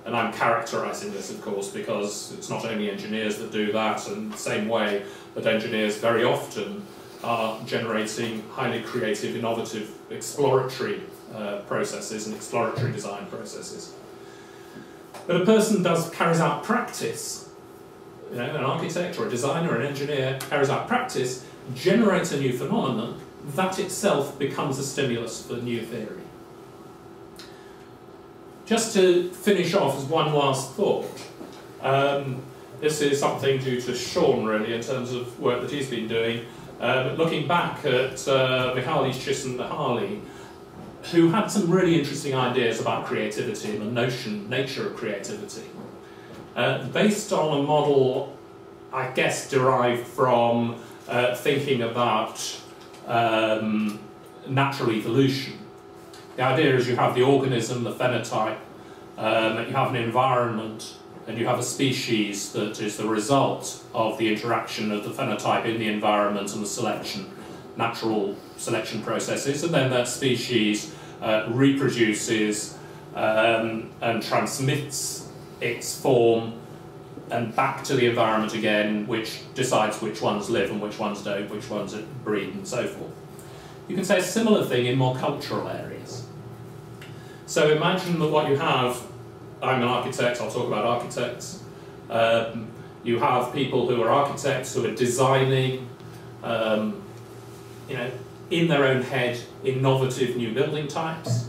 And I'm characterising this, of course, because it's not only engineers that do that, and the same way that engineers very often are generating highly creative, innovative, exploratory processes and exploratory design processes. But a person carries out practice. You know, an architect or a designer or an engineer carries out practice, generates a new phenomenon, that itself becomes a stimulus for new theory. Just to finish off as one last thought, this is something due to Sean really in terms of work that he's been doing, looking back at Mihaly Csikszentmihalyi, who had some really interesting ideas about creativity and the nature of creativity, based on a model, I guess, derived from thinking about natural evolution. The idea is you have the organism, the phenotype, you have an environment, and you have a species that is the result of the interaction of the phenotype in the environment and the natural selection processes, and then that species reproduces and transmits its form and back to the environment again, which decides which ones live and which ones don't, which ones breed and so forth. You can say a similar thing in more cultural areas. So imagine that what you have, I'm an architect, I'll talk about architects. You have people who are architects who are designing, you know, in their own head, innovative new building types.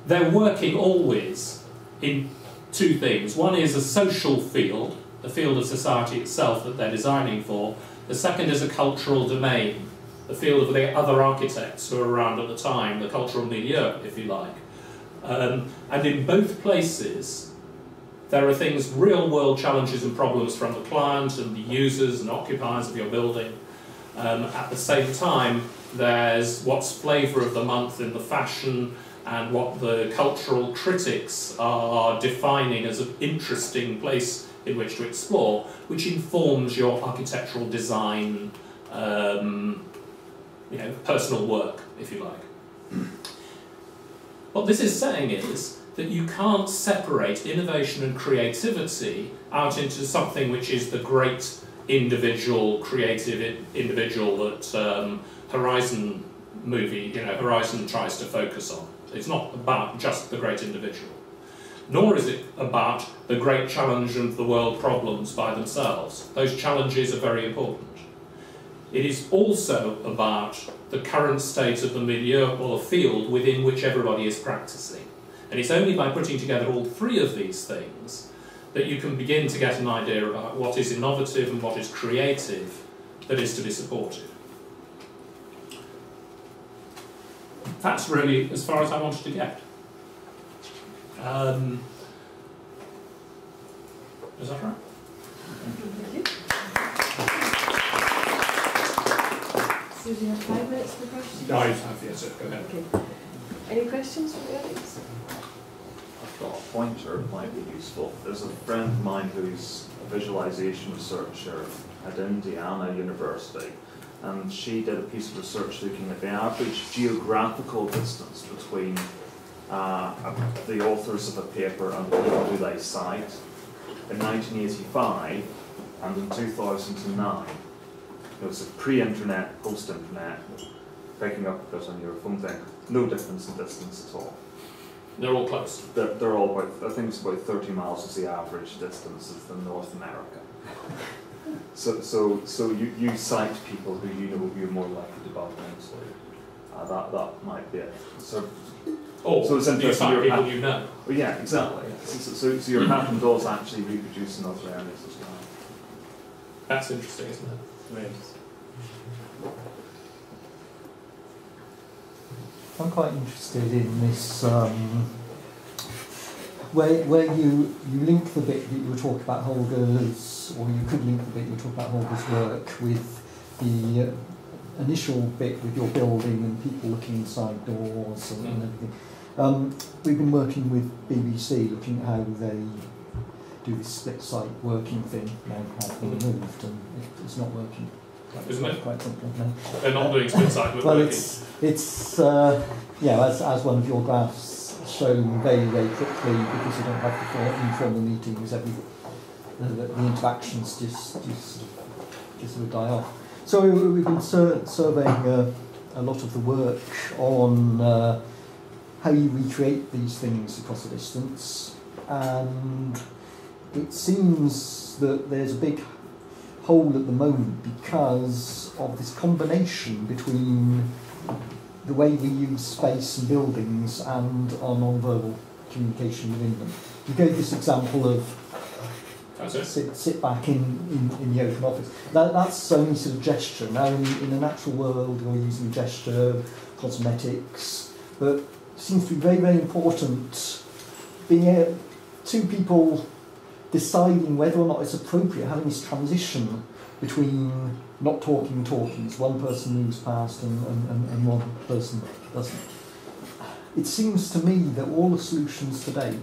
They're working always in two things. One is a social field, the field of society itself that they're designing for. The second is a cultural domain, the field of the other architects who are around at the time, the cultural milieu, if you like. And in both places, there are things, real-world challenges and problems from the client and the users and occupiers of your building. At the same time, there's what's flavour of the month in the fashion and what the cultural critics are defining as an interesting place in which to explore, which informs your architectural design, you know, personal work, if you like. What this is saying is that you can't separate innovation and creativity out into something which is the great individual, creative individual that Horizon movie, you know, Horizon tries to focus on. It's not about just the great individual. Nor is it about the great challenge of the world problems by themselves. Those challenges are very important. It is also about the current state of the milieu or the field within which everybody is practicing. And it's only by putting together all three of these things that you can begin to get an idea about what is innovative and what is creative that is to be supported. That's really as far as I wanted to get. Is that right? Thank you. So do you have 5 minutes for questions? No, I have, yes, sir. Go ahead. Okay. Any questions from the audience? I've got a pointer that might be useful. There's a friend of mine who's a visualization researcher at Indiana University, and she did a piece of research looking at the average geographical distance between the authors of a paper and the people who they cite in 1985 and in 2009. It was a pre-internet, post-internet, picking up a bit on your phone thing. No difference in distance at all. They're all close. They're all about, I think it's about 30 miles is the average distance in North America. So you cite people who you know you're more likely to bump into. That might be it. So it's interesting. You cite people you know. Well, yeah, exactly. So your pattern does actually reproduce in other areas as well. That's interesting, isn't it? I'm quite interested in this, where you link the bit that you were talking about Holger's, or you could link the bit you were talking about Holger's work with the initial bit with your building and people looking inside doors and everything. We've been working with BBC, looking at how they do this split site working thing, now have been removed, and it's not working. Isn't it? Quite simple, no? They're not doing split site well, working. it's yeah, as one of your graphs shown very, very quickly because you don't have the informal meetings. The interactions just sort of die off. So we've been surveying a lot of the work on how you recreate these things across a distance, and it seems that there's a big hole at the moment because of this combination between the way we use space and buildings and our non-verbal communication within them. You gave this example of sit back in the open office. That's only sort of gesture. Now in the natural world you're using gesture, cosmetics, but it seems to be very, very important being two people deciding whether or not it's appropriate having this transition between not talking and talking. It's one person moves past and one person doesn't. It seems to me that all the solutions to date,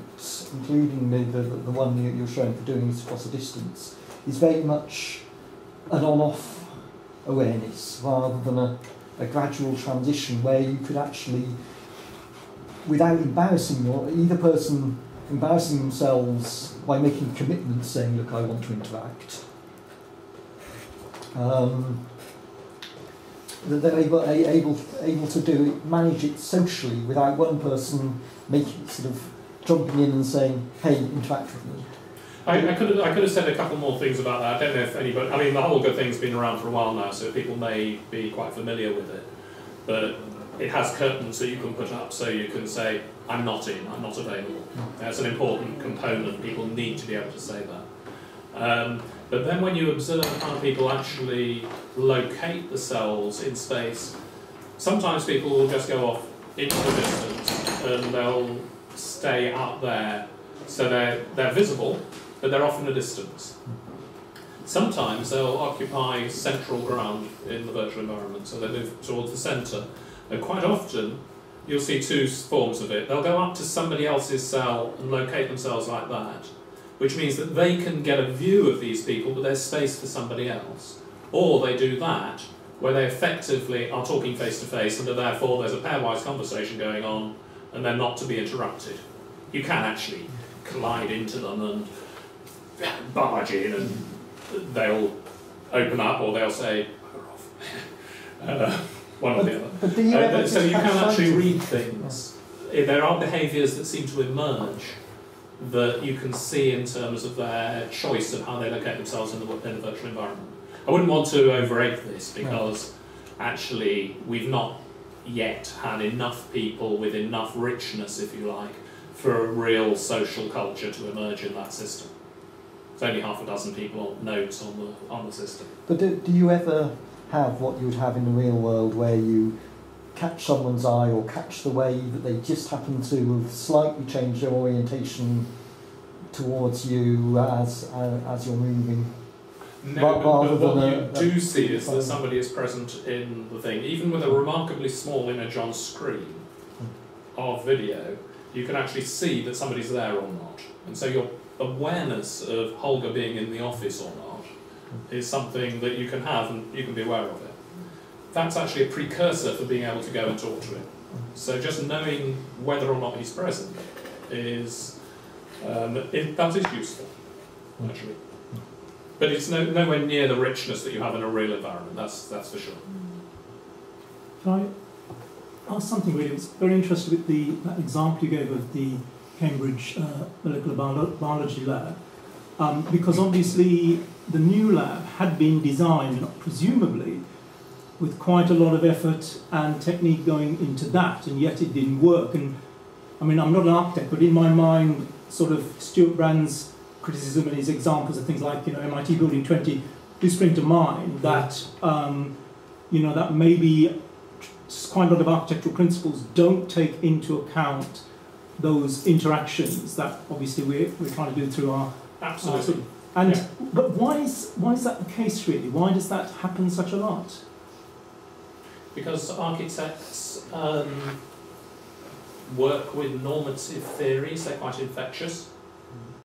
including the one you're showing for doing this across a distance, is very much an on-off awareness rather than a gradual transition where you could actually, without embarrassing either person embarrassing themselves by making commitments saying, look, I want to interact. That they're able to do it, manage it socially without one person making sort of jumping in and saying, hey, interact with me. I could have said a couple more things about that. I don't know if anybody, I mean, the Holger thing's been around for a while now, so people may be quite familiar with it. But it has curtains that you can put up so you can say, I'm not in, I'm not available. That's an important component. People need to be able to say that. But then when you observe how people actually locate the cells in space, sometimes people will just go off into the distance and they'll stay up there. So they're visible, but they're off in the distance. Sometimes they'll occupy central ground in the virtual environment, so they move towards the centre. And quite often, you'll see two forms of it. They'll go up to somebody else's cell and locate themselves like that, which means that they can get a view of these people, but there's space for somebody else. Or they do that, where they effectively are talking face to face, and therefore there's a pairwise conversation going on, and they're not to be interrupted. You can actually collide into them and barge in, and they'll open up, or they'll say, one or the other. So you can actually read things. There are behaviours that seem to emerge that you can see in terms of their choice of how they locate themselves in the virtual environment. I wouldn't want to over-egg this because actually we've not yet had enough people with enough richness, if you like, for a real social culture to emerge in that system. It's only half a dozen people notes on the system. But do you ever have what you would have in the real world where you catch someone's eye or catch the way that they just happen to have slightly changed their orientation towards you as you're moving? No, but what you do see is that somebody is present in the thing. Even with a remarkably small image on screen of video, you can actually see that somebody's there or not. And so your awareness of Holger being in the office or not is something that you can have and you can be aware of it. That's actually a precursor for being able to go and talk to him. So just knowing whether or not he's present is that is useful, actually. But it's nowhere near the richness that you have in a real environment, that's for sure. Can I ask something really? I was very interested with that example you gave of the Cambridge Molecular Biology Lab, because obviously the new lab had been designed, presumably, with quite a lot of effort and technique going into that, and yet it didn't work. And I mean, I'm not an architect, but in my mind, sort of Stuart Brand's criticism and his examples of things like, MIT Building 20 do spring to mind that, that maybe quite a lot of architectural principles don't take into account those interactions that obviously we're trying to do through our... Absolutely. But why is that the case, really? Why does that happen such a lot? Because architects work with normative theories, they're quite infectious.